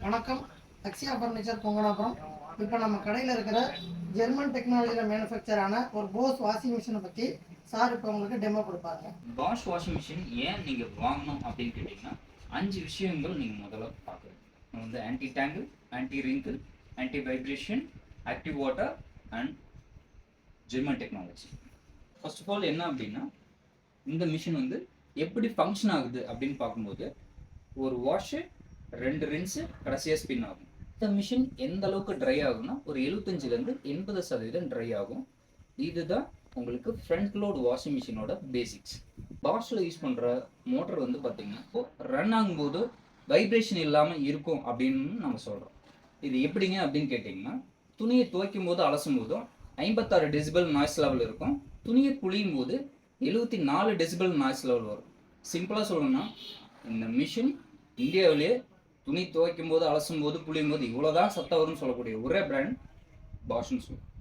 வணக்கம். அக்ஷயா ஃபர்னிச்சர் பொங்கனாபுரம். இப்போ நம்ம கடையில் இருக்கிற ஜெர்மன் டெக்னாலஜியில் மேனுஃபேக்சர் ஆன ஒரு போஸ் வாஷிங் மிஷினை பற்றி சார் இப்போ உங்களுக்கு டெமோ கொடுப்பாங்க. பாஷ் வாஷிங் மிஷின் ஏன் நீங்கள் வாங்கணும் அப்படின்னு கேட்டிங்கன்னா 5 விஷயங்கள் நீங்கள் முதல்ல பார்க்கணும். Anti tangle, anti wrinkle, anti vibration, active water and German technology. First of all என்ன அப்படின்னா, இந்த மிஷின் எப்படி ஃபங்க்ஷன் ஆகுது அப்படின்னு பார்க்கும்போது, ஒரு வாஷு 2 ரின்ஸு கடைசியாக ஸ்பின் ஆகும். இந்த மிஷின் எந்த அளவுக்கு ட்ரை ஆகும்னா ஒரு 75லேருந்து 80% ட்ரை ஆகும். இதுதான் உங்களுக்கு ஃப்ரண்ட் லோட் வாஷிங் மிஷினோட பேசிக்ஸ். பாஷில் யூஸ் பண்ணுற மோட்டர் பார்த்தீங்கன்னா இப்போது ரன் ஆகும்போது வைப்ரேஷன் இல்லாமல் இருக்கும் அப்படின்னு நம்ம சொல்கிறோம். இது எப்படிங்க அப்படின்னு கேட்டிங்கன்னா, துணியை துவைக்கும் போது அலசும் போதும் 56 டெசிபல் நாய்ஸ் லெவல் இருக்கும். துணியை புளியும் போது 74 டெசிபல் நாய்ஸ் லெவல் வரும். சிம்பிளாக சொல்லணும்னா, இந்த மிஷின் இந்தியாவிலேயே துணி துவைக்கும் போது அலசும் போது புளியும் போது இவ்வளோதான் சத்தம் வரும்னு சொல்லக்கூடிய ஒரே பிராண்ட் பாஷ்னு சொல்லுவோம்.